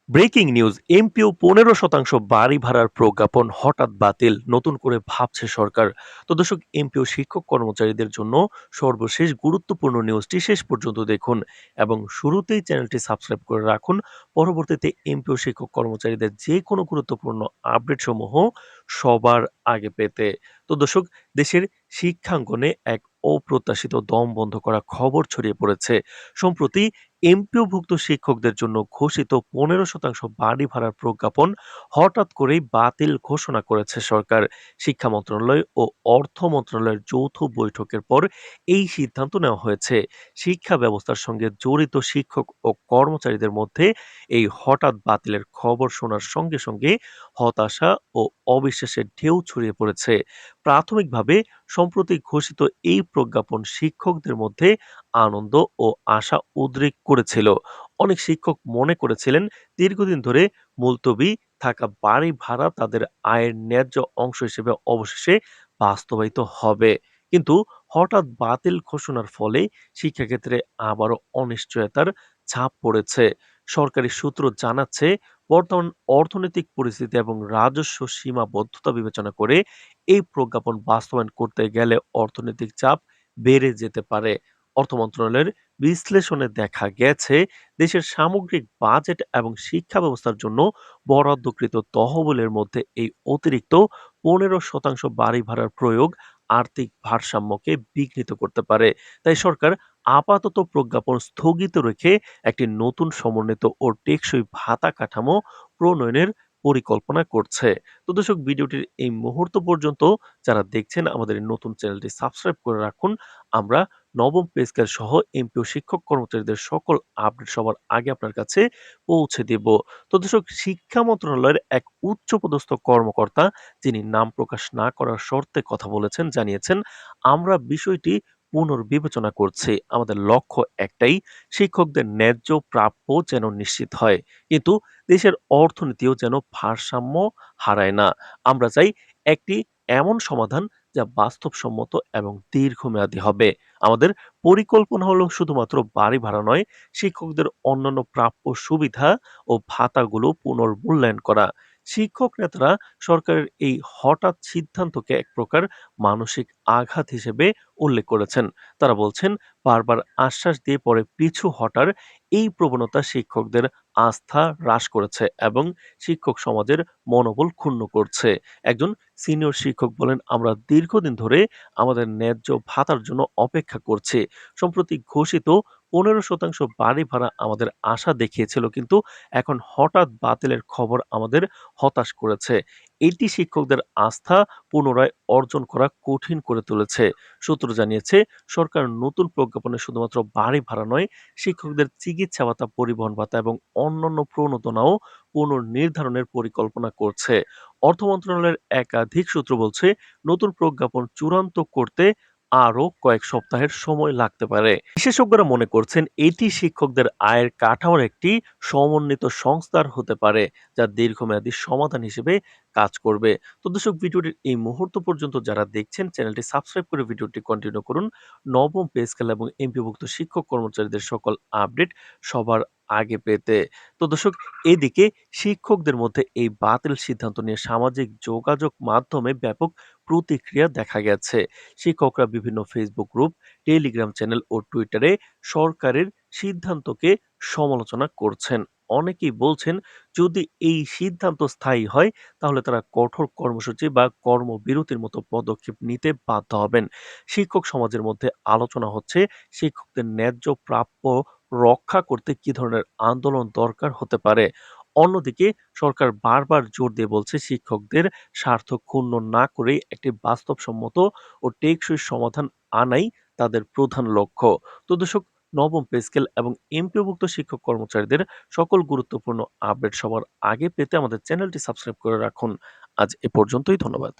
Breaking news, MPO ১৫% বাড়ি ভাড়ার প্রজ্ঞাপন হঠাৎ বাতিল, নতুন করে ভাবছে সরকার। তো দর্শক, এমপিও শিক্ষক কর্মচারীদের জন্য সর্বশেষ গুরুত্বপূর্ণ নিউজটি শেষ পর্যন্ত দেখুন এবং শুরুতেই চ্যানেলটি সাবস্ক্রাইব করে রাখুন। পরবর্তীতে এমপিও শিক্ষক কর্মচারীদের যে কোনো গুরুত্বপূর্ণ আপডেট সমূহ সবার আগে পেতে। তো দর্শক, দেশের শিক্ষাঙ্গনে এক অপ্রত্যাশিত দম বন্ধ করা খবর ছড়িয়ে পড়েছে। সম্প্রতি এমপিওভুক্ত শিক্ষকদের জন্য ঘোষিত ১৫% বাড়ি ভাড়ার প্রজ্ঞাপন হঠাৎ করেই বাতিল ঘোষণা করেছে সরকার। শিক্ষা মন্ত্রণালয় ও অর্থ মন্ত্রণালয়ের যৌথ বৈঠকের পর এই সিদ্ধান্ত নেওয়া হয়েছে। শিক্ষা ব্যবস্থার সঙ্গে জড়িত শিক্ষক ও কর্মচারীদের মধ্যে এই হঠাৎ বাতিলের খবর শোনার সঙ্গে সঙ্গে হতাশা ও অবিশ্বাসের ঢেউ ছড়িয়ে পড়েছে। প্রাথমিকভাবে সম্প্রতি ঘোষিত এই প্রজ্ঞাপন শিক্ষকদের মধ্যে আনন্দ ও আশা উদ্রেক করেছিল। অনেক শিক্ষক মনে করেছিলেন দীর্ঘদিন ধরে মুলতবি থাকা বাড়ি ভাড়া তাদের আয়ের ন্যায্য অংশ হিসেবে অবশেষে বাস্তবায়িত হবে। কিন্তু হঠাৎ বাতিল ঘোষণার ফলে শিক্ষাক্ষেত্রে আবারও অনিশ্চয়তার ছাপ পড়েছে। সরকারি সূত্র জানাচ্ছে, বর্তমান অর্থনৈতিক পরিস্থিতি এবং রাজস্ব সীমাবদ্ধতা বিবেচনা করে এই প্রজ্ঞাপন বাস্তবায়ন করতে গেলে অর্থনৈতিক চাপ বেড়ে যেতে পারে। অর্থ মন্ত্রণালয়ের বিশ্লেষণে দেখা গেছে, দেশের সামগ্রিক বাজেট এবং শিক্ষা ব্যবস্থার জন্য বরাদ্দকৃত তহবিলের মধ্যে এই অতিরিক্ত ১৫% বাড়ি ভাড়ার প্রয়োগ আর্থিক ভারসাম্যকে বিঘ্নিত করতে পারে। তাই সরকার আপাতত প্রজ্ঞাপন স্থগিত রেখে একটি নতুন সমন্বিত ও টেকসই ভাতা কাঠামো প্রণয়নের পরিকল্পনা করছে। তো দর্শক, ভিডিওটির এই মুহূর্ত পর্যন্ত যারা দেখছেন, আমাদের এই নতুন চ্যানেলটি সাবস্ক্রাইব করে রাখুন। আমরা নবম পে স্কেল সহ এমপিও শিক্ষক কর্মচারীদের সকল আপডেট সবার আগে আপনার কাছে পৌঁছে দেব। তো দর্শক, শিক্ষা মন্ত্রণালয়ের এক উচ্চপদস্থ কর্মকর্তা, যিনি নাম প্রকাশ না করার শর্তে কথা বলেছেন, জানিয়েছেন, আমরা বিষয়টি পুনর্বিবেচনা করছি। আমাদের লক্ষ্য একটাই, শিক্ষকদের ন্যায্য প্রাপ্য যেন নিশ্চিত হয়, কিন্তু দেশের অর্থনীতিও যেন ভারসাম্য হারায় না। আমরা চাই একটি এমন সমাধান যা বাস্তবসম্মত এবং দীর্ঘমেয়াদী হবে। আমাদের পরিকল্পনা হলো শুধুমাত্র বাড়ি ভাড়া নয়, শিক্ষকদের অন্যান্য প্রাপ্য সুবিধা ও ভাতাগুলো পুনর্মূল্যায়ন করা। শিক্ষক নেতারা সরকারের এই হঠাৎ সিদ্ধান্তকে এক প্রকার মানসিক আঘাত হিসেবে উল্লেখ করেছেন। তারা বলছেন, বারবার আশ্বাস দিয়ে পরে পিছু হটার এই প্রবণতা শিক্ষকদের আস্থা হ্রাস করেছে এবং শিক্ষক সমাজের মনোবল ক্ষুণ্ণ করছে। একজন সিনিয়র শিক্ষক বলেন, আমরা দীর্ঘদিন ধরে আমাদের ন্যায্য ভাতার জন্য অপেক্ষা করছি। সম্প্রতি ঘোষিত ১৫% বাড়ি ভাড়া আমাদের আশা দেখিয়েছিল, কিন্তু এখন হঠাৎ বাতিলের খবর আমাদের হতাশ করেছে। এটি শিক্ষকদের আস্থা পুনরায় অর্জন করা কঠিন করে তুলেছে। সূত্র জানিয়েছে, সরকার নতুন প্রজ্ঞাপনে শুধুমাত্র বাড়ি ভাড়া নয়, শিক্ষকদের চিকিৎসা ভাতা, পরিবহন ভাতা এবং অন্যান্য প্রণোদনাও পুনর্নির্ধারণের পরিকল্পনা করছে। অর্থ মন্ত্রণালয়ের একাধিক সূত্র বলছে, নতুন প্রজ্ঞাপন চূড়ান্ত করতে আরও কয়েক সপ্তাহের সময় লাগতে পারে। বিশেষজ্ঞরা মনে করছেন, এটি শিক্ষকদের আয়ের কাঠামোর একটি সমন্বিত সংস্কার হতে পারে, যা দীর্ঘমেয়াদী সমাধান হিসেবে কাজ করবে। তো দর্শক, ভিডিওটির এই মুহূর্ত পর্যন্ত যারা দেখছেন, চ্যানেলটি সাবস্ক্রাইব করে ভিডিওটি কন্টিনিউ করুন। নবম পে স্কেল এবং এমপিভুক্ত শিক্ষক কর্মচারীদের সকল আপডেট সবার আগে পেতে। তো দর্শক, এদিকে শিক্ষকদের মধ্যে এই বাতিল সিদ্ধান্ত নিয়ে সামাজিক যোগাযোগ মাধ্যমে ব্যাপক প্রতিক্রিয়া দেখা গেছে। শিক্ষকরা বিভিন্ন ফেসবুক গ্রুপ, টেলিগ্রাম চ্যানেল ও টুইটারে সরকারের সিদ্ধান্তকে সমালোচনা করছেন। অনেকেই বলছেন, যদি এই সিদ্ধান্ত স্থায়ী হয়, তাহলে তারা কঠোর কর্মসূচি বা কর্মবিরতির মতো পদক্ষেপ নিতে বাধ্য হবেন। শিক্ষক সমাজের মধ্যে আলোচনা হচ্ছে, শিক্ষকদের ন্যায্য প্রাপ্য রক্ষা করতে কি ধরনের আন্দোলন দরকার হতে পারে। অন্যদিকে সরকার বারবার জোর দিয়ে বলছে, শিক্ষকদের স্বার্থ ক্ষুণ্ণ না করে একটি বাস্তবসম্মত ও টেকসই সমাধান আনাই তাদের প্রধান লক্ষ্য। তো দর্শক, নবম পে স্কেল এবং এমপিওভুক্ত শিক্ষক কর্মচারীদের সকল গুরুত্বপূর্ণ আপডেট সবার আগে পেতে আমাদের চ্যানেলটি সাবস্ক্রাইব করে রাখুন। আজ এ পর্যন্তই, ধন্যবাদ।